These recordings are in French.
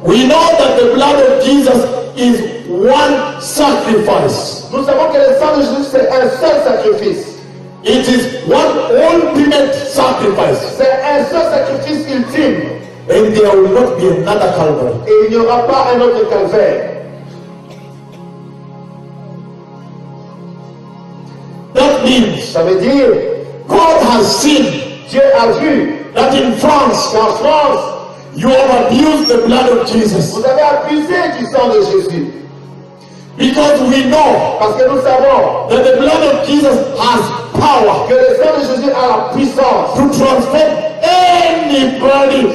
We know that the blood of Jesus is one sacrifice. Nous savons que le sang de Jésus, c'est un seul sacrifice. It is one ultimate sacrifice. C'est un seul sacrifice ultime. And there will not be another Calvary. Et il n'y aura pas un autre calvaire. That means Ça veut dire, God has seen Dieu a vu that in France qu'en France, you have abused the blood of Jesus. vous avez abusé du sang de Jésus. Because we know Parce que nous savons that the blood of Jesus has power que le sang de Jésus a la puissance to transform anybody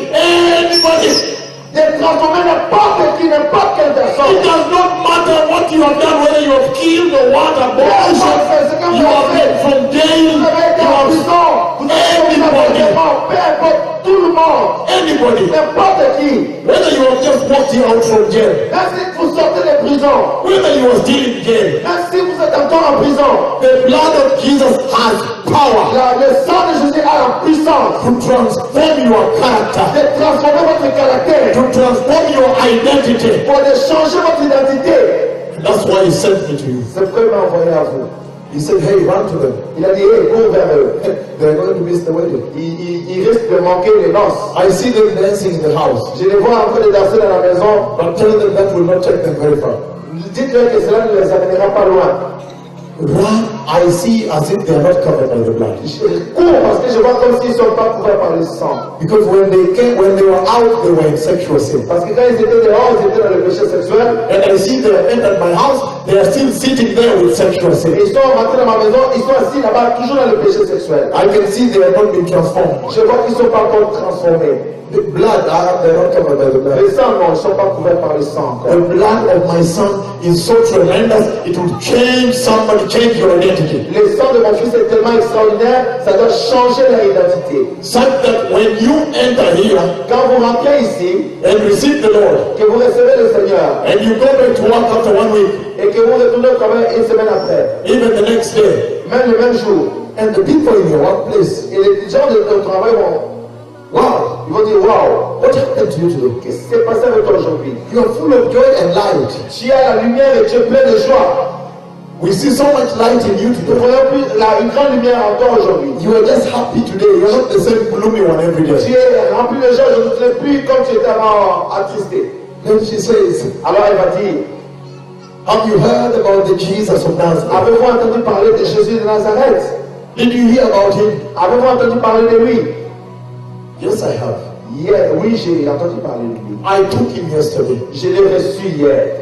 de transformer n'importe qui, n'importe quelle personne. It does not matter what you have done, whether you have killed or what, abortion, you have been from jail, Vous avez été you en have prison, vous avez été en peu importe, tout le monde, anybody, n'importe qui. whether you have just walked out from jail, Même si vous sortez de prison, whether you are still in jail, même si vous êtes encore en prison, the blood of Jesus has power le sang de Jésus a la puissance to transform your character, de transformer votre caractère, to transform your identity. pour de changer votre identité. And that's why he sent me to you. C'est pourquoi il m'a envoyé à vous. He said, hey, run to them. Il a dit, hey, cours vers eux. They're going to miss the wedding. Ils risquent de manquer les noces. I see them dancing in the house. Je les vois en train de danser dans la maison. But tell them that will not take them very far. Dites-leur que cela ne les amènera pas loin. Run, I see as if they are not covered by the blood. Je cours parce que je vois comme s'ils ne sont pas couverts par le sang. Because when they were out, they were in sexual sin. Parce que quand ils étaient dehors, ils étaient dans le péché sexuel. And I see they have entered my house, they are still sitting there with sexual sin. Et ils sont rentrés dans ma maison, ils sont assis là-bas, toujours dans le péché sexuel. I can see they have not been transformed. Je vois qu'ils ne sont pas encore transformés. The blood, they're not covered by the blood. Les sangs, non, ils ne sont pas couverts par le sang. The blood of my son is so tremendous, it will change somebody, change your identity. Le sang de mon fils est tellement extraordinaire, ça doit changer leur identité. Such that when you enter here Quand vous rentrez ici, and receive the Lord, que vous recevez le Seigneur, and you go back to work after 1 week, et que vous retournez au travail une semaine après, even the next day, même le même jour, and the people in your workplace, et les gens de ton travail vont, wow, ils vont dire, waouh, what happened to you today? qu'est-ce qui s'est passé avec toi aujourd'hui? You are full of joy and light. Tu as la lumière et tu es plein de joie. We see so much light in you Nous today. voyons plus une grande lumière en toi aujourd'hui. You are just happy today. You are not the same gloomy one every Tu day. es rempli de joie, je ne sais plus comme tu étais avant attristé. Then she says, Alors elle va dire, have you heard about the Jesus of Nazareth? avez-vous entendu parler de Jésus de Nazareth? Did you hear about him? Avez-vous entendu parler de lui? Yes, I have. Hier, oui, j'ai entendu parler de lui. I took him yesterday. Je l'ai reçu hier.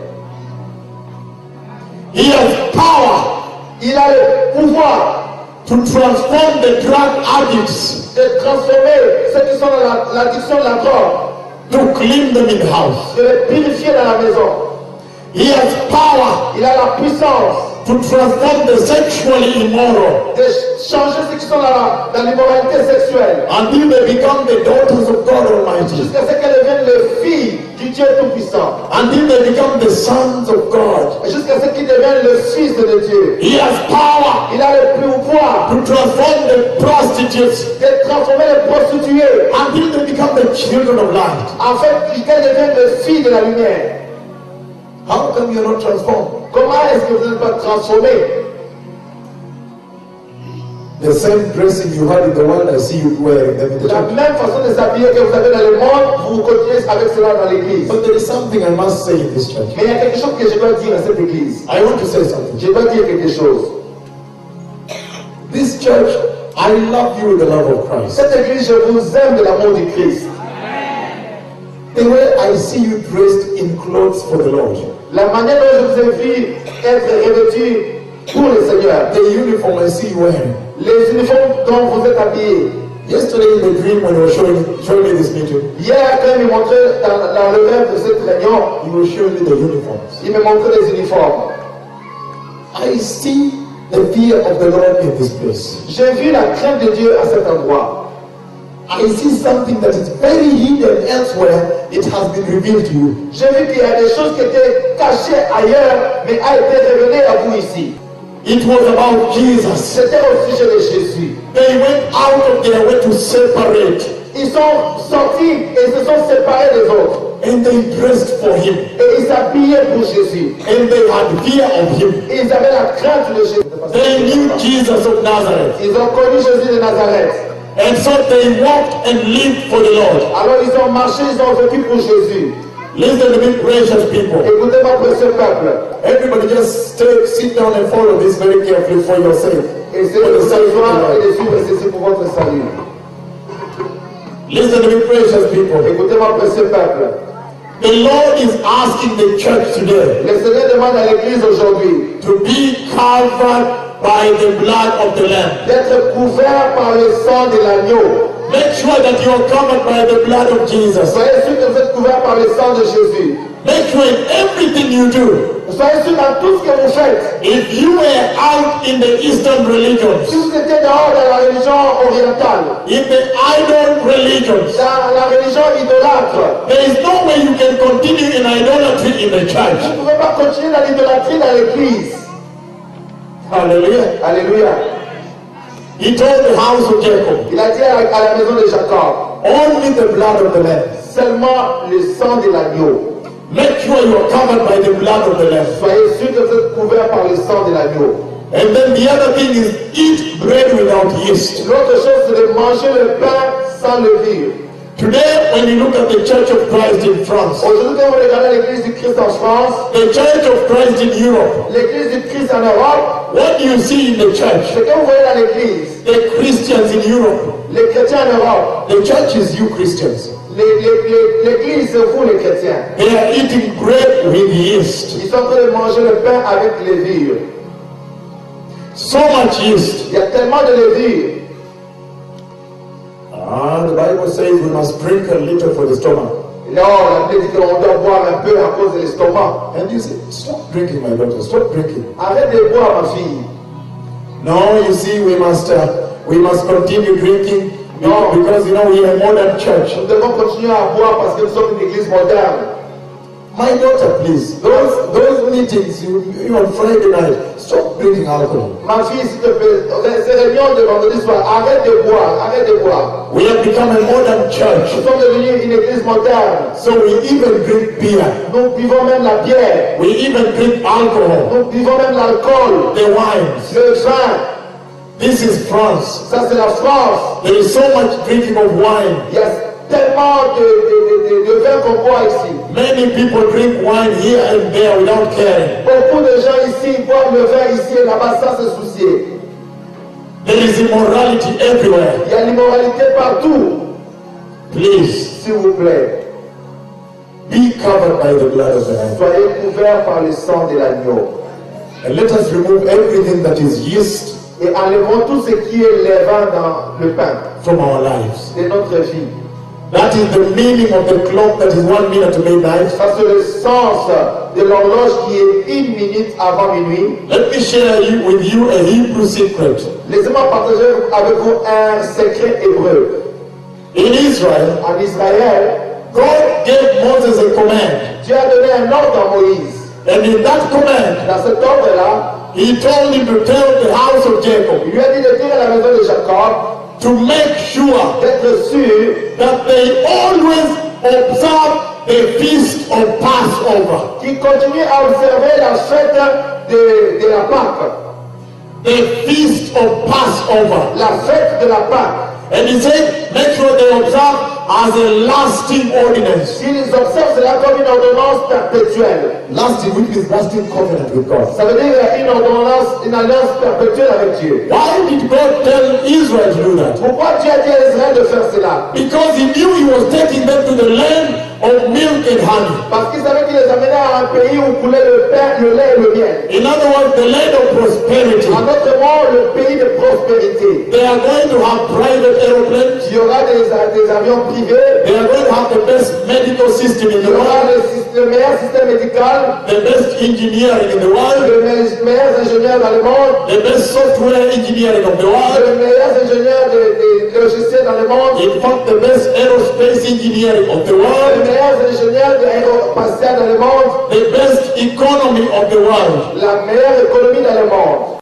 He has power Il a le pouvoir to transform the drug addicts, de transformer ceux qui sont dans l'addiction de la drogue, to clean them in the house. de les purifier dans la maison. He has power Il a la puissance to transform the sexually immoral de changer ceux qui sont dans l'immoralité sexuelle until they become the daughters of God Almighty, jusqu'à ce qu'elles deviennent les filles du Dieu Tout-Puissant, until they become the sons of God. jusqu'à ce qu'ils deviennent le Fils de Dieu. He has power Il a le pouvoir to transform the prostitutes de transformer les prostituées until they become the children of light. en fait qu'elles deviennent les filles de la lumière. How come you're not transformed? Comment est-ce que vous n'êtes pas transformés? The same dressing you had in the world, I see you wearing them in the La church. même façon de s'habiller que vous avez dans le monde, vous continuez avec cela dans l'église. But there is something I must say in this church. Mais il y a quelque chose que je dois dire à cette église. I want to say something. Je dois dire quelque chose. This church, I love you with the love of Christ. Cette église, je vous aime de l'amour du Christ. The way I see you dressed in clothes for the Lord. La manière dont je vous ai vu être revêtu pour le Seigneur. The uniform I see you wearing. Les uniformes dont vous êtes habillés. Yesterday in the dream when you were showing me this meeting, Hier, quand il me montrait dans le rêve de cette réunion, you were showing me the uniforms. il me montrait les uniformes. I see the fear of the Lord in this place. J'ai vu la crainte de Dieu à cet endroit. I see something that is very hidden elsewhere. It has been revealed to you. J'ai vu qu'il y a des choses qui étaient cachées ailleurs, mais a été révélées à vous ici. It was about Jesus. C'était au sujet de Jésus. They went out of their way to separate. Ils sont sortis et se sont séparés des autres. And they dressed for him. Et ils s'habillaient pour Jésus. And they had fear of him. Et ils avaient la crainte de Jésus. They knew Jesus of Nazareth. Ils ont connu Jésus de Nazareth. And so they walked and lived for the Lord. Alors ils ont marché, ils ont vécu pour Jésus. Listen to me, precious people. Écoutez-moi, précieux peuple. Everybody just sit down and follow this very carefully for yourself. Essayez de vous asseoir et de suivre ceci pour votre salut. Listen to me, precious people. Écoutez-moi, précieux peuple. The Lord is asking the church today Le Seigneur demande à l'Église aujourd'hui to be covered by the blood of the Lamb. d'être couvert par le sang de l'agneau. Make sure that you are covered by the blood of Jesus. Soyez sûr que vous êtes couvert par le sang de Jésus. Make sure in everything you do. Soyez sûr dans tout ce que vous faites. If you were out in the Eastern Si religions, vous étiez dehors dans la religion orientale, in the idol religions, dans la religion idolâtre, there is no way you can continue in idolatry in the church. vous ne pouvez pas continuer dans l'idolâtrie dans l'Église. Hallelujah. Alléluia. He told the house of Jacob, Il a dit à la maison de Jacob, only the blood of the Lamb. seulement le sang de l'agneau. Make sure you are covered by the blood of the Lamb. Soyez sûr que vous êtes couvert par le sang de l'agneau. And then the other thing is eat bread without yeast. L'autre chose, c'est de manger le pain sans levure. Today, when you look at the Church of Christ in France, Aujourd'hui, quand vous regardez l'église du Christ en France, the Church of Christ in Europe, l'église du Christ en Europe, what do you see in the church? ce que vous voyez dans l'église, The Christians in Europe, les chrétiens en Europe, the church is you Christians. l'église, c'est vous les chrétiens. They are eating bread with yeast. Ils sont en train de manger le pain avec levure. So much yeast. Il y a tellement de levure. The Bible says we must drink a little for the stomach. Non, la Bible dit qu'on doit boire un peu à cause de l'estomac. And you say, stop drinking, my daughter, stop drinking. Arrête de boire, ma fille. No, you see, we must continue drinking No. because we are a modern church. Nous devons continuer à boire parce que nous sommes une église moderne. My daughter, please, those meetings you on Friday night, stop drinking alcohol. Ma fille, s'il te plaît, ces réunions de vendredi soir, arrête de boire, arrête de boire. We have become a modern church, Nous sommes devenus une église moderne. so we even drink beer. Nous buvons même la bière. We even drink alcohol, Nous buvons même l'alcool, the wines. le vin. This is France. Ça, c'est la France. There is so much drinking of wine. Il y a tellement de vin qu'on boit ici. Many people drink wine here and there without caring. Beaucoup de gens ici boivent le vin ici et là-bas sans se soucier. There is immorality everywhere. Il y a l'immoralité partout. Please, S'il vous plaît, be covered by the blood of the Lamb. soyez couverts par le sang de l'agneau. And let us remove everything that is yeast Et enlevons tout ce qui est levain dans le pain from our lives. de notre vie. That is the meaning of the clock that is 1 minute to midnight. Ça, c'est le sens de l'horloge qui est 1 minute avant minuit. Let me share with you a Hebrew secret. Laissez-moi partager avec vous un secret hébreu. In Israel, En Israël, God gave Moses a command. Dieu a donné un ordre à Moïse. And in that command, Dans cet ordre-là, he told him to tell the house of Jacob il lui a dit de dire à la maison de Jacob to make sure d'être sûr that they always observe the feast of Passover. qu'il continue à observer la fête de la Pâque. The feast of Passover. La fête de la Pâque. And he said, make sure they observe as a lasting ordinance. S'ils observent cela comme une ordonnance perpétuelle. Lasting, which is lasting covenant with God. Ça veut dire une ordonnance, une alliance perpétuelle avec Dieu. Why did God tell Israel to do that? Pourquoi Dieu a dit à Israël de faire cela? Because he knew he was taking them to the land of milk and honey. Parce qu'il savait qu'il les amenait à un pays où coulait le pain, le lait et le miel. In other words, the land of prosperity. En d'autres mots, le pays de prospérité. They are going to have private aeroplanes. Il y aura des avions privés. They are going to have the best medical system in Il the y aura world, le meilleur système médical, the best engineering in the world, les meilleurs ingénieurs dans le monde, the best software engineering of the world, les meilleurs ingénieurs de logiciels dans le monde, in fact, the best aerospace engineering of the les world, meilleurs ingénieurs d'aérospatial dans le monde, the best economy of the world. la meilleure économie dans le monde.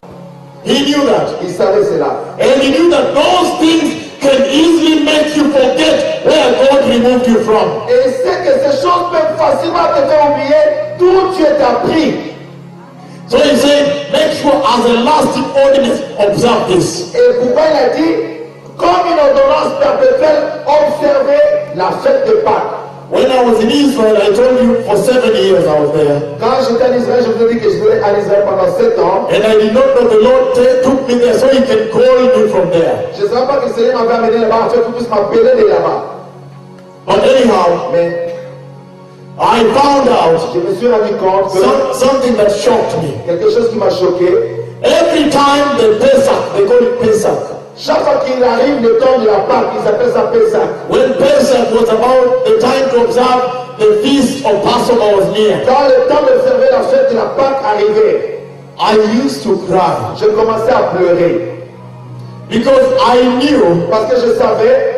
He knew that. Il savait cela. And he knew that those things can easily make you forget where God removed you from. Et il sait que ces choses peuvent facilement te faire oublier d'où tu es appris. So he said, make sure as a lasting ordinance, observe this. Et pourquoi il a dit, comme une ordonnance perpétuelle, observez la fête de Pâques. When I was in Israel, I told you for 7 years I was there. Quand j'étais en Israël, je vous ai dit que j'étais en Israël pendant 7 ans. And I did not know the Lord took me there so he can call me from there. Je ne savais pas que le Seigneur m'avait amené là-bas, en fait, pour puisse m'appeler de là-bas. But anyhow, Mais I found out je me suis rendu compte que something that shocked me. quelque chose qui m'a choqué. Every time the Pesach, they call it Pesach. Chaque fois qu'il arrive le temps de la Pâque, ils appellent ça Pessah. When Pesach was about the time to observe the feast of Passover was near, Quand le temps d'observer la fête de la Pâque arrivait, I used to cry je commençais à pleurer. because I knew Parce que je savais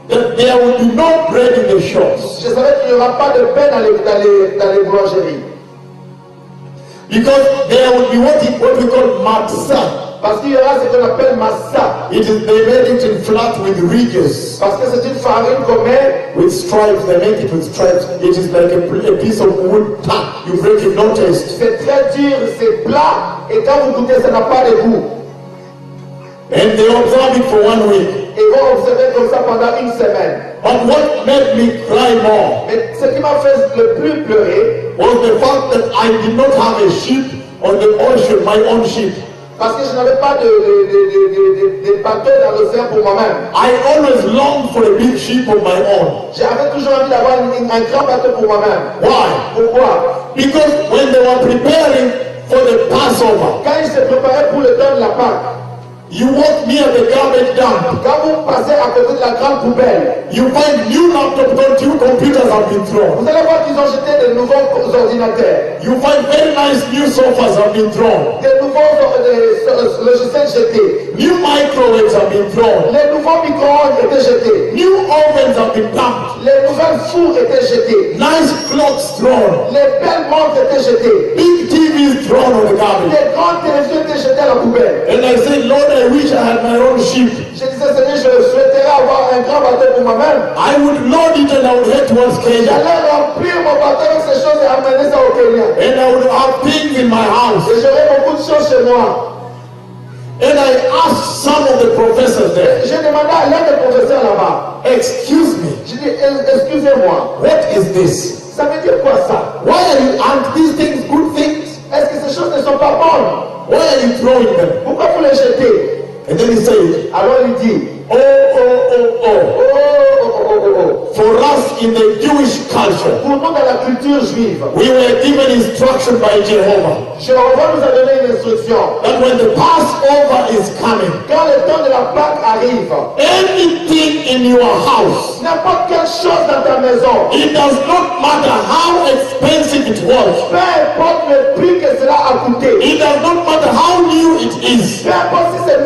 that there would be no bread in the shops. qu'il n'y aura pas de pain dans les boulangeries. Because there would be what we call matzah. Parce qu'il y aura ce qu'on appelle massa. They made it in flat with ridges, Parce que c'est une farine qu'on met, with stripes. They make it with stripes. It is like a piece of wood. You break it, no taste. c'est très dur, c'est plat, et quand vous goûtez, ça n'a pas de goût. And they observe it for 1 week. Et vont observer comme ça pendant une semaine. But what made me cry more Mais ce qui m'a fait le plus pleurer, was the fact that I did not have a ship on the ocean, my own ship. parce que je n'avais pas de bateau dans l'océan pour moi-même. I always longed for a big ship of my own. J'avais toujours envie d'avoir un grand bateau pour moi-même. Why? Pourquoi? Because when they were preparing for the Passover, Quand ils se préparaient pour le temps de la Pâque, you walk near the garbage dump, quand vous passez à côté de la grande poubelle, you find new laptops, new computers have been thrown. vous allez voir qu'ils ont jeté de nouveaux ordinateurs, You find very nice new sofas have been thrown. de nouveaux logiciels jetés, New microwaves have been thrown. les nouveaux micro-ondes étaient jetés, New ovens have been dumped. les nouvelles fours étaient jetées, Nice clocks thrown. les belles montres étaient jetées, Big TVs thrown on the garbage. les grandes télévisions étaient jetées à la poubelle. And I said, Lord, I wish I had my own ship. Je disais, Seigneur, je souhaiterais avoir un grand bateau pour moi-même. I would load it and I would head towards Kenya. J'allais remplir mon bateau avec ces choses et amener ça au Kenya. And I would have things in my house. Et j'aurais beaucoup de choses chez moi. And I asked some of the professors there, J'ai demandé à l'un des professeurs là-bas. excuse me, J'ai dit, excusez-moi, what is this? ça veut dire quoi ça? Why aren't these things good things? Est-ce que ces choses ne sont pas bonnes? Why are you throwing them? Pourquoi vous les jetez? And then he said, Alors il dit, oh, oh, oh, oh. for us in the Jewish culture, Pour nous dans la culture juive, we were given instruction by Jehovah Jéhovah nous a donné une instruction. that when the Passover is coming, Quand le temps de la Pâque arrive, anything in your house, n'importe quelle chose dans ta maison, it does not matter how expensive it was, peu importe le prix que cela a coûté, it does not matter how new it is, peu importe si c'est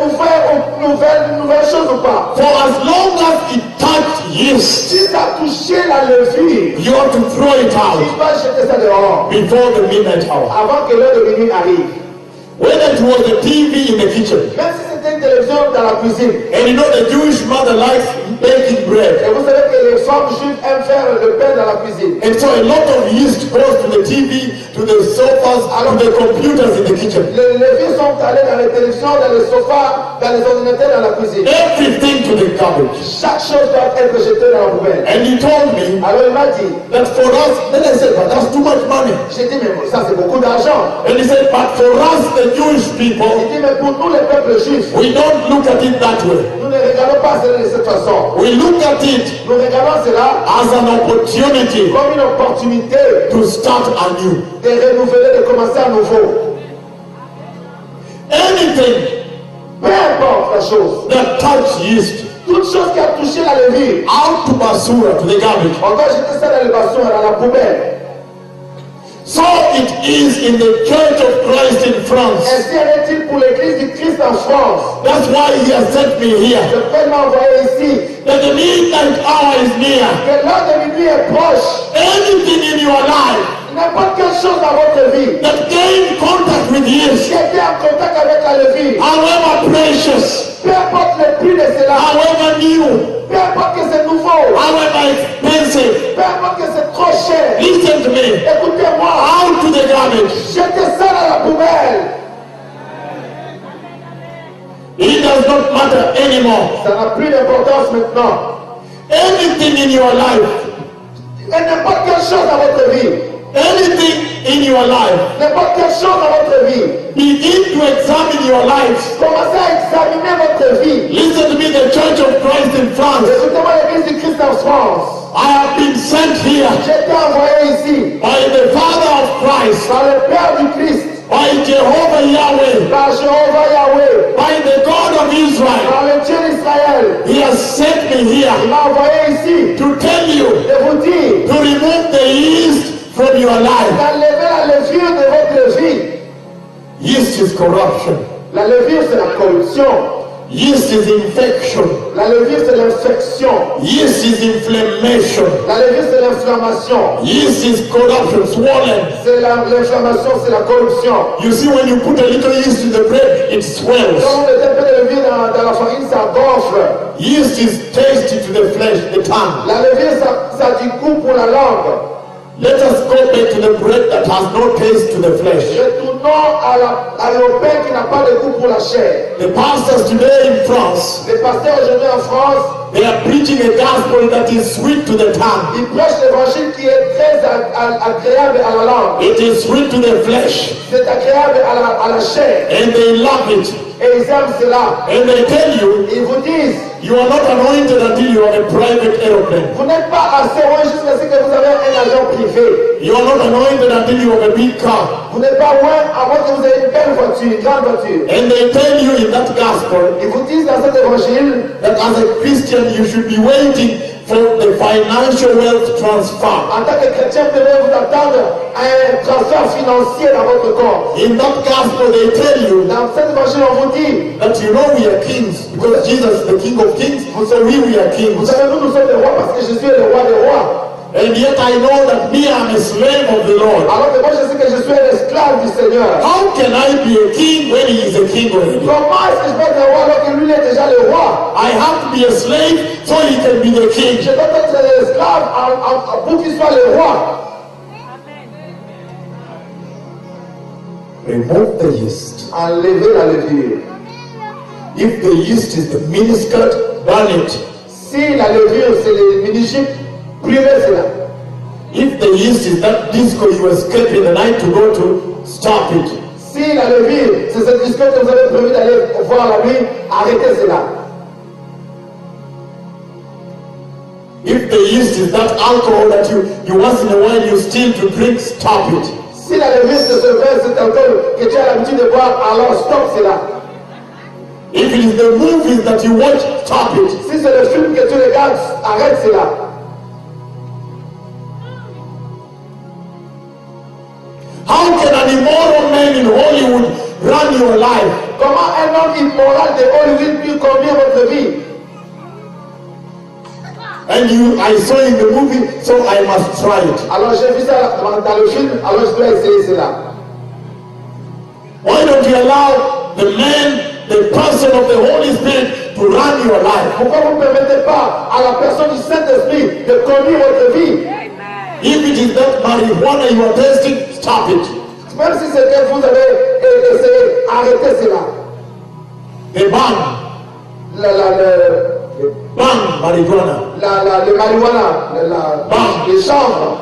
nouvelle chose ou pas, for as long as it touched yeast, si ça a touché la levure, you have to throw it tu out vas jeter ça dehors before the midnight hour. avant que l'heure de minuit arrive. Whether it was the TV in the kitchen, Même si c'était une télévision dans la cuisine. and you know the Jewish mother likes baking bread, Et vous savez que les femmes juives aiment faire le pain dans la cuisine. and so a lot of yeast goes to the TV, to the sofas, to the computers in the kitchen. Les filles sont allées dans les télévisions, dans les sofas, dans les ordinateurs, dans la cuisine. Everything to the garbage. Chaque chose doit être jetée dans la poubelle. And he told me Alors il m'a dit, that for us, then I said, but that's too much money. j'ai dit, mais ça c'est beaucoup d'argent. And he said, but for us, the Jewish people, Il dit, mais pour nous les peuples juifs, we don't look at it that way. nous ne regardons pas cela de cette façon. We look at it Nous regardons cela as an opportunity comme une opportunité to start anew. de renouveler, de commencer à nouveau. Anything Peu importe la chose, that touch yeast, toute chose qui a touché la levure, out to basura, to the garbage. on doit jeter ça dans le bassin, dans la poubelle. So it is in the Church of Christ in France. Ainsi en est-il pour l'église du Christ en France. That's why he has sent me here. Le Père m'a envoyé ici. That the midnight hour is near. Que l'heure de minuit est proche. Anything in your life N'importe quelle chose dans votre vie that gain contact with qui years, était en contact avec la levure, however precious, peu importe le prix de cela, however new, peu importe que c'est nouveau, however expensive, peu importe que c'est trop cher, listen to me, écoutez-moi, out to the garbage. jetez ça dans la poubelle. It does not matter anymore. Ça n'a plus d'importance maintenant. Anything in your life, Et n'importe quelle chose dans votre vie, anything in your life, n'importe quelle chose dans votre vie, begin to examine your life. commencez à examiner votre vie. Listen to me, the Church of Christ in France. Écoutez-moi, l'église du Christ en France. I have been sent here J'ai été envoyé ici by the Father of Christ, par le Père du Christ, by Jehovah Yahweh, par Jéhovah Yahweh, by the God of Israel. par le Dieu d'Israël. He has sent me Il here m'a envoyé ici to tell you de vous dire to remove the yeast from your life. d'enlever la levure de votre vie. Yeast is corruption. La levure, c'est la corruption. Yeast is infection. La levure, c'est l'infection. Yeast is inflammation. La levure, c'est l'inflammation. Yeast is corruption, swollen. C'est l'inflammation, c'est la corruption. You see, when you put a little yeast in the bread, it swells. Quand on met un peu de levure dans la farine, ça gonfle. Yeast is tasty to the flesh, the tongue. La levure, ça a du goût pour la langue. Let us go back to the bread that has no taste to the flesh. Retournons à au pain qui n'a pas de goût pour la chair. The pastors today in France, Les pasteurs aujourd'hui en France, they are preaching a gospel that is sweet to the tongue. ils prêchent l'évangile qui est très agréable à la langue. It is sweet to the flesh, C'est agréable à la chair. and they love it. Et ils aiment cela. And they tell you, Ils vous disent, you are not anointed until you have a private aeroplane. vous n'êtes pas assez loin jusqu'à ce que vous avez un avion privé. You are not anointed until you have a big car. Vous n'êtes pas loin à moins que vous ayez une belle voiture, une grande voiture. And they tell you in that gospel Ils vous disent dans cet évangile that as a Christian you should be waiting for the financial wealth transfer. en tant que chrétien, vous devez vous attendre à un transfert financier dans votre corps. In that gospel they tell you Dans cet évangile, on vous dit, that you know we are kings because Jesus is the King of Kings, so we are vous kings. savez, nous sommes des rois parce que Jésus est le roi des rois. And yet I know that me, I'm a slave of the Lord. Alors que moi, je sais que je suis un esclave du Seigneur. How can I be a king when he is a king already? Comment est-ce que je peux être un roi alors que lui il est déjà le roi? I have to be a slave so he can be the king. Je dois être un esclave pour qu'il soit le roi. Remove the yeast. Enlever la levure. If the yeast is the miniskirt, burn it. Si la levure, c'est les mini-jupes, brûlez cela. If the yeast is that disco you escaped in the night to go to, stop it. Si la levure, c'est cette discothèque que vous avez prévu d'aller voir la nuit, arrêtez cela. If the yeast is that alcohol that you once in a while you steal to drink, stop it. Si la levure, c'est ce vin, cet alcool que tu as l'habitude de boire, alors stop cela. If it is the movies that you watch, stop it. Si c'est le film que tu regardes, arrête cela. How can an immoral man in Hollywood run your life? Comment un homme immoral de Hollywood peut conduire votre vie? And I saw in the movie, so I must try it. Alors j'ai vu ça dans le film, alors je dois essayer cela. Why don't you allow the man, the person of the Holy Spirit to run your life? Pourquoi vous ne permettez pas à la personne du Saint-Esprit de conduire votre vie? If it is that marijuana you are tasting, stop it. Même si c'est que vous avez essayé, arrêtez cela. The ban, ban marijuana. Le marijuana, les chanvres,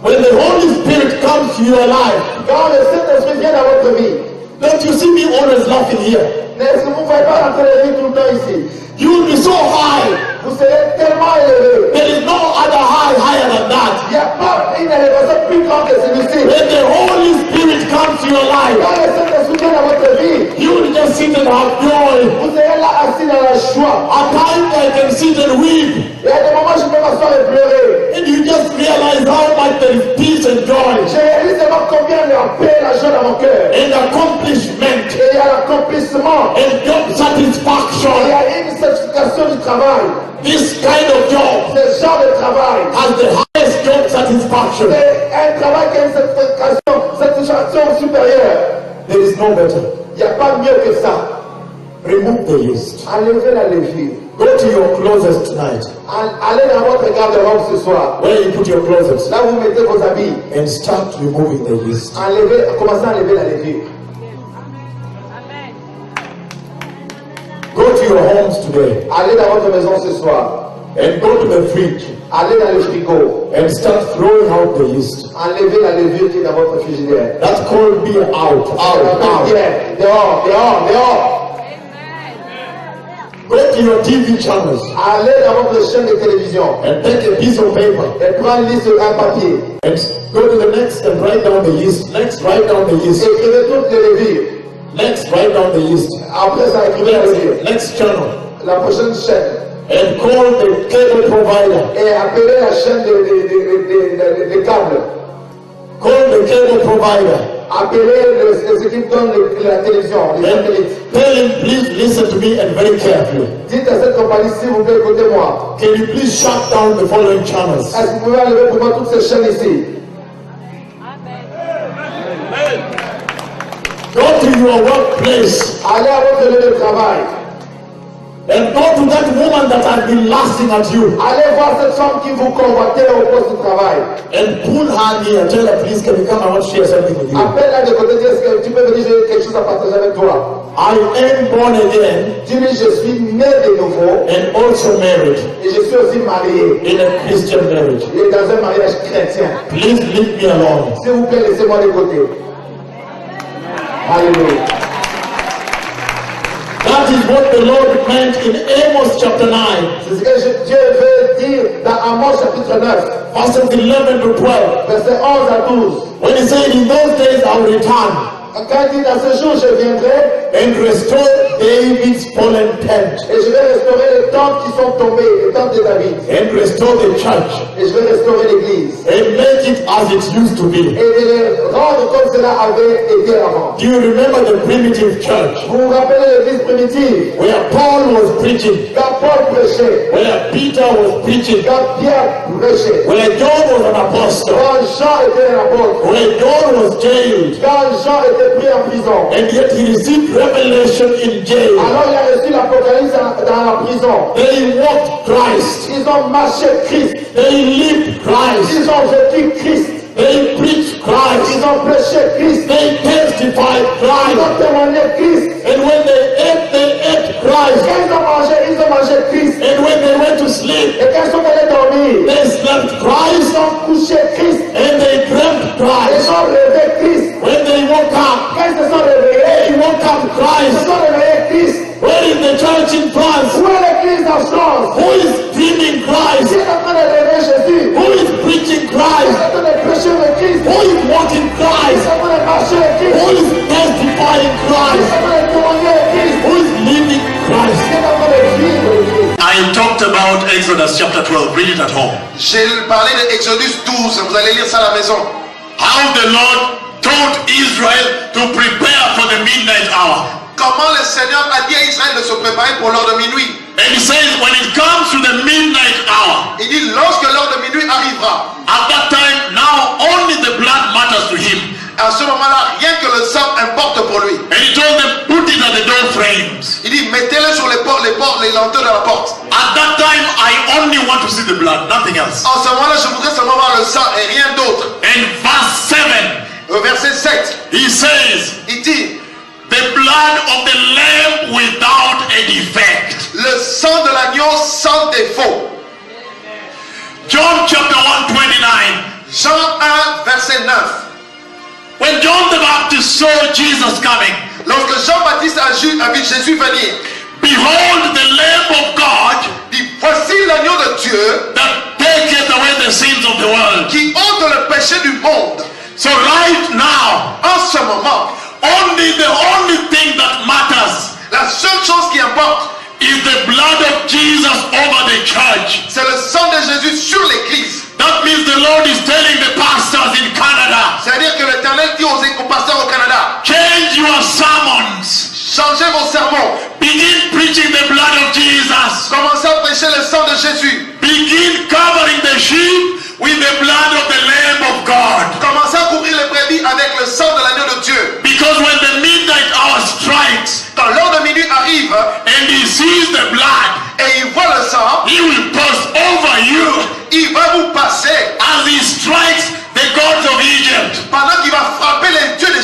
When the Holy Spirit comes to your life, Quand le Saint-Esprit vient dans votre vie, don't you see me always laughing here? est-ce que vous ne pouvez pas rentrer de rire tout le temps ici? You will be so high. Vous serez tellement élevé. There is no other high higher than that. Il n'y a pas une élévation plus grande que celui-ci. When the Holy Spirit comes to your life, Quand le Saint-Esprit vient dans votre vie, you will just sit and have joy. vous serez là assis dans la joie. At times I can sit and weep. Il y a des moments où je peux m'asseoir et pleurer. And you just realize how much there is peace and joy Je réalise seulement combien il y a paix et la joie dans mon cœur. and accomplishment Et il y a l'accomplissement. and job Il y satisfaction. a une certification du travail. This kind of job Ce genre de travail has the highest job satisfaction satisfaction. C'est un travail qui a une satisfaction supérieure. There is no better. Il n'y a pas mieux que ça. Remove the yeast. Enlevez la levure. Go to your closet tonight, Allez dans votre garde-robe ce soir. where you put your clothes, Là où vous mettez vos habits. and start removing the yeast. Commencez à enlever la levure. Go to your homes today Allez dans votre maison ce soir. and go to the fridge Allez dans le frigo. and start throwing out the yeast. Enlevez la levure qui est dans votre frigidaire. That cold beer out, out. Dehors, dehors, dehors. Go to your TV channels Allez dans votre chaîne de télévision and take a piece of paper et prenez liste sur un papier. and go to the next and write down the yeast. Next, write down the yeast. Écrivez toutes les levures. Next, write down the yeast. Après ça, écrivez la levure. Next channel. La prochaine chaîne. And call the cable provider. Et appelez la chaîne de câbles. Call the cable provider. Appelez ceux qui donnent la télévision, les And satellites. tell him, please listen to me and very carefully. Dites à cette compagnie, s'il vous plaît, écoutez-moi. Can you please shut down the following channels? Est-ce que vous pouvez enlever pour moi toutes ces chaînes ici? Go to your workplace Allez à votre lieu de travail. and go to that woman that has been lasting at you Allez voir cette femme qui vous convoitait au poste de travail. and pull her near. Tell her, please, can you come? I want to share something with you. Appelle-la de côté, dis, est-ce que tu peux venir, j'ai quelque chose à partager avec toi. I am born again Dis-lui, je suis né de nouveau and also married et je suis aussi marié. in a Christian marriage. Il est dans un mariage chrétien. Please leave me alone. S'il vous plaît, laissez-moi de côté. Alléluia. That is what the Lord meant in Amos chapter 9, C'est ce que Dieu veut dire dans Amos chapitre 9, verses 11 to 12. versets 11 à 12. When he said, in those days I will return Quand il dit dans ce jour, je viendrai and restore David's fallen tent et je vais restaurer les tentes qui sont tombées, les tentes de David. and restore the church Et je vais restaurer l'église. and make it as it used to be. Et de les rendre comme cela avait été avant. Do you remember the primitive church Vous vous rappelez l'église primitive? where Paul was preaching, Quand Paul prêchait, where Peter was preaching, quand Pierre prêchait, where John was an apostle, quand Jean était un apôtre, where John was jailed, quand Jean était pris en prison, and yet he received revelation in jail. alors il a reçu l'Apocalypse dans la prison. They walked Christ. Ils ont marché Christ. They lived Christ. Ils ont vécu Christ. They preached Christ. Ils ont prêché Christ. They testified Ils Christ. ont témoigné Christ. And when they ate Christ. Quand ils ont mangé Christ. And when they went to sleep, Et quand ils sont allés dormir, they slept ils Christ. ont couché Christ. And they dreamt Ils Christ. ont rêvé Christ. When they woke up, Quand ils se sont réveillés, they woke up ils se Christ. sont réveillés Christ. Where is the church in France? Où est l'église en France? Who is dreaming Qui Christ? est en train de rêver Jésus? Who is preaching Qui est Christ? en train de prêcher le Christ? Who is walking Qui est Christ? en train de marcher le Christ? Who is testifying Qui est Christ? en train de témoigner le Christ? Who is living Christ? Qui est en train de vivre le Christ? I talked about Exodus chapter 12. Read it at home. J'ai parlé de Exodus 12, vous allez lire ça à la maison. How the Lord told Israel to prepare for the midnight hour. Comment le Seigneur a dit à Israël de se préparer pour l'heure de minuit. And he says, when it comes to the midnight hour, Il dit, lorsque l'heure de minuit arrivera, at that time, now only the blood matters to him. à ce moment-là, rien que le sang importe pour lui. And he told them, put it at the door frames. Il dit, mettez-le sur les lenteurs de la porte. At that time, I only want to see the blood, nothing else. En ce moment-là, je voudrais seulement voir le sang et rien d'autre. And verse 7, Au verset 7, he says, il dit, the blood of the lamb without a defect. le sang de l'agneau sans défaut. John chapter 1:29. Jean 1, verset 9. When John the Baptist saw Jesus coming, Lorsque Jean-Baptiste a vu Jésus venir, behold the Lamb of God dit, voici l'agneau de Dieu that taketh away the sins of the world. qui ôte le péché du monde. So right now, En ce moment, the only thing that matters la seule chose qui importe, is the blood of Jesus over the church. c'est le sang de Jésus sur l'église. That means the Lord is telling the pastors in Canada, C'est-à-dire que l'Éternel dit aux pasteurs au Canada, change your sermons. changez vos sermons, Begin preaching the blood of Jesus. commencez à prêcher le sang de Jésus, Begin covering the sheep with the blood of the Lamb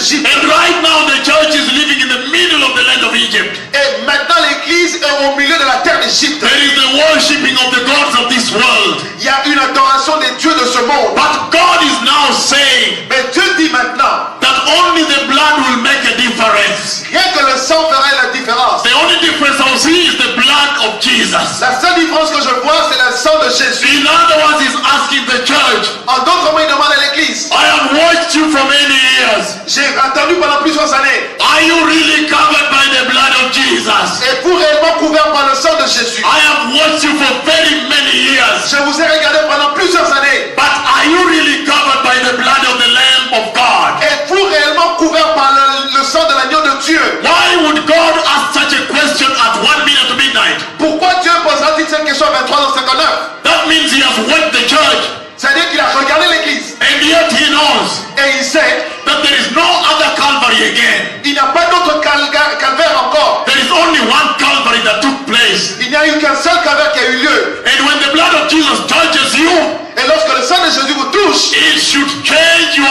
d'Égypte. And right now the church is living in the middle of the land of Egypt. Et maintenant l'église est au milieu de la terre d'Égypte. There is the worshipping of the gods of this world. Il y a une adoration des dieux de ce monde. But God is now saying Mais Dieu dit maintenant, that only the blood will make a difference. rien que le sang ferait la différence. The only difference I see is the blood of Jesus. La seule différence que je vois, c'est le sang de Jésus. In other words, he's asking the church, En d'autres mots, il demande à l'église, I have watched you for many years. j'ai attendu pendant plusieurs années. Are you really covered by the blood of Jesus? Êtes-vous réellement couvert par le sang de Jésus? I have watched you for very many years. Je vous ai regardé pendant plusieurs années. But are you really covered by the blood of the Lamb of God? Êtes-vous réellement couvert par le sang de l'agneau de Dieu? Why would God ask such a question at 1 minute to midnight? Pourquoi Dieu posera-t-il cette question à 23h59? That means he has watched the church, C'est-à-dire qu'il a regardé l'église and yet he knows et il sait that there is no other Calvary again. qu'il n'y a pas d'autre calvaire encore. There is only one Calvary that took place. Il n'y a eu qu'un seul calvaire qui a eu lieu. And when the blood of Jesus touches you, Et lorsque le sang de Jésus vous touche, it should change your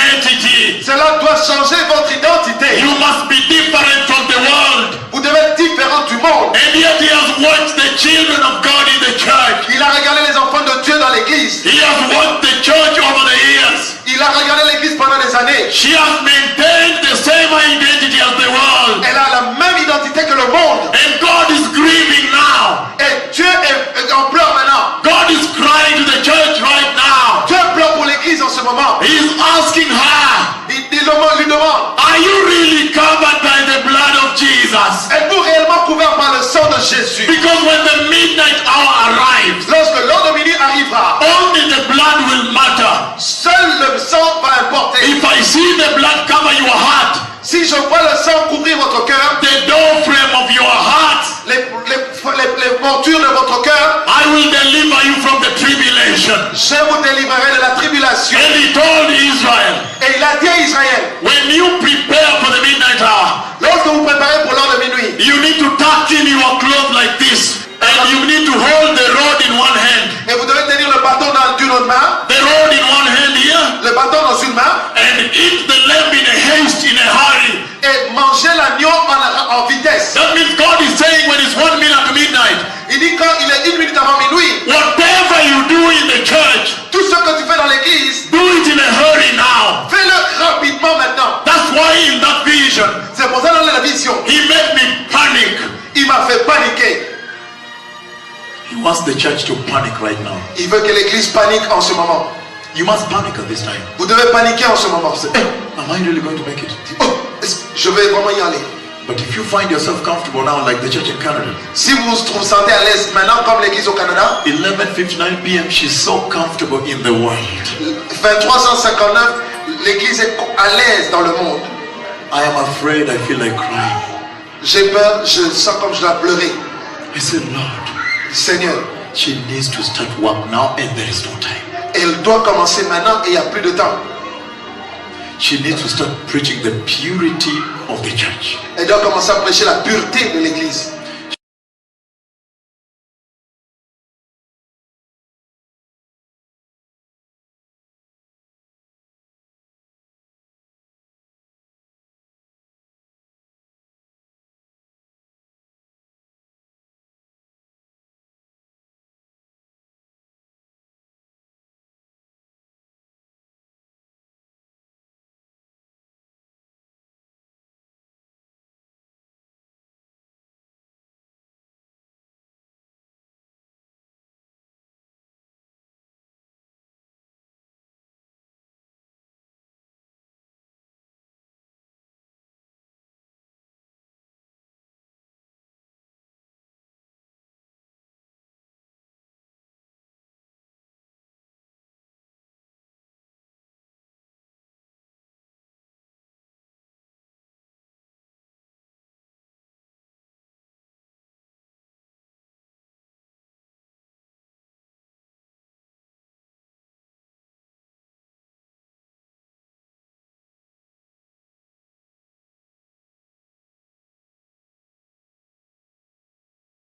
identity. cela doit changer votre identité. You must be different from the world. Vous devez être différent du monde. And yet he has watched the children of God in the church. Il a regardé les enfants de Dieu dans l'église. He has watched the church over the years. Il a regardé l'église pendant des années. She has maintained the same identity as the world. Elle a la même identité que le monde. And God is grieving now. Et Dieu est en pleurs maintenant. God is crying to the church right now. Dieu pleure pour l'église en ce moment. He is asking her, Il lui demande, are you really covered by the blood of Jesus? êtes-vous réellement couvert par le sang de Jésus? Because when the midnight hour arrives, Lorsque l'heure de minuit arrivera, only the blood will matter. seul le sang va importer. If I see the blood cover your heart, Si je vois le sang couvrir votre cœur, the door frame of your heart, les montures de votre cœur, I will deliver you from the tribulation. je vous délivrerai de la tribulation. And he told Israel, Et il a dit à Israël, when you prepare for the midnight hour, lorsque vous préparez pour l'heure de minuit, you need to tuck in your clothes like this. And you need to hold the rod in one hand. et vous devez tenir le bâton d'une autre main, The rod in one hand here. le bâton dans une main, And eat the lamb in a haste, in a hurry. et manger l'agneau en vitesse. That means God is saying when it's 1 minute to midnight, Il dit quand il est 1 minute avant minuit, whatever you do in the church, tout ce que tu fais dans l'église, do it in a hurry now. fais-le rapidement maintenant. That's why in that vision, C'est pour ça dans la vision, he made me panic. il m'a fait paniquer. He wants the church to panic right now. Il veut que l'église panique en ce moment. You must panic at this time. Vous devez paniquer en ce moment. Am I really going to make it? Oh, je vais vraiment y aller. But if you find yourself comfortable now, like the church in Canada, Si vous vous sentez à l'aise maintenant comme l'église au Canada, 11:59 p.m., she's so comfortable in the world. 23h59, l'église est à l'aise dans le monde. I am afraid, I feel like crying. J'ai peur, je sens comme je dois pleurer. I said, Lord, Seigneur, she needs to start work now and there is no time. elle doit commencer maintenant et il n'y a plus de temps. She needs to start preaching the purity of the church. Elle doit commencer à prêcher la pureté de l'église.